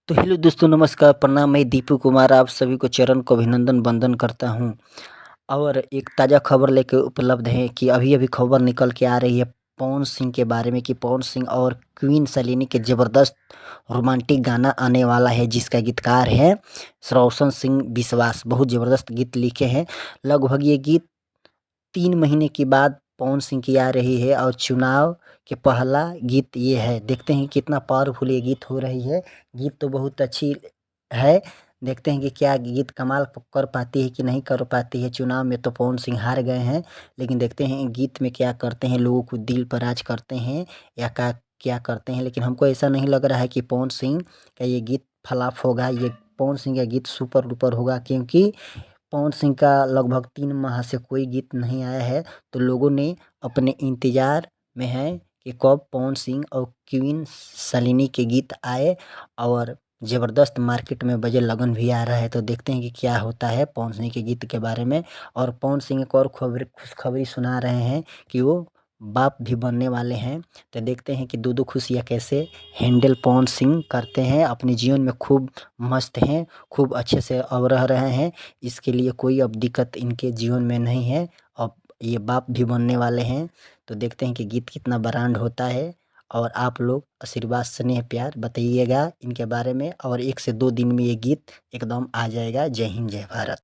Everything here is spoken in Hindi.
तो हेलो दोस्तों, नमस्कार, प्रणाम। मैं दीपू कुमार आप सभी को चरण को अभिनंदन वंदन करता हूँ। और एक ताज़ा खबर लेके उपलब्ध है कि अभी-अभी खबर निकल के आ रही है पवन सिंह के बारे में कि पवन सिंह और क्वीन सलीनी के ज़बरदस्त रोमांटिक गाना आने वाला है, जिसका गीतकार है रोशन सिंह विश्वास। बहुत ज़बरदस्त गीत लिखे हैं। लगभग ये गीत 3 महीने के बाद पवन सिंह की आ रही है और चुनाव के पहला गीत ये है। देखते हैं कितना पावरफुल ये गीत हो रही है। गीत तो बहुत अच्छी है। देखते हैं कि क्या गीत कमाल कर पाती है कि नहीं कर पाती है। चुनाव में तो पवन सिंह हार गए हैं, लेकिन देखते हैं गीत में क्या करते हैं, लोगों को दिल पर राज करते हैं या क्या करते हैं। लेकिन हमको ऐसा नहीं लग रहा है कि पवन सिंह का ये गीत फ्लॉप होगा। ये पवन सिंह का गीत सुपर डुपर होगा, क्योंकि पवन सिंह का लगभग 3 माह से कोई गीत नहीं आया है। तो लोगों ने अपने इंतज़ार में हैं कि कब पवन सिंह और क्वीन सलीनी के गीत आए और ज़बरदस्त मार्केट में बजे। लगन भी आ रहा है, तो देखते हैं कि क्या होता है पवन सिंह के गीत के बारे में। और पवन सिंह एक और खुशखबरी सुना रहे हैं कि वो बाप भी बनने वाले हैं। तो देखते हैं कि दो खुशियाँ कैसे हैंडल पवन सिंह करते हैं। अपने जीवन में खूब मस्त हैं, खूब अच्छे से अब रह रहे हैं। इसके लिए कोई अब दिक्कत इनके जीवन में नहीं है। अब ये बाप भी बनने वाले हैं। तो देखते हैं कि गीत कितना ब्रांड होता है। और आप लोग आशीर्वाद, स्नेह, प्यार बताइएगा इनके बारे में। और 1 से 2 दिन में ये गीत एकदम आ जाएगा। जय हिंद, जय भारत।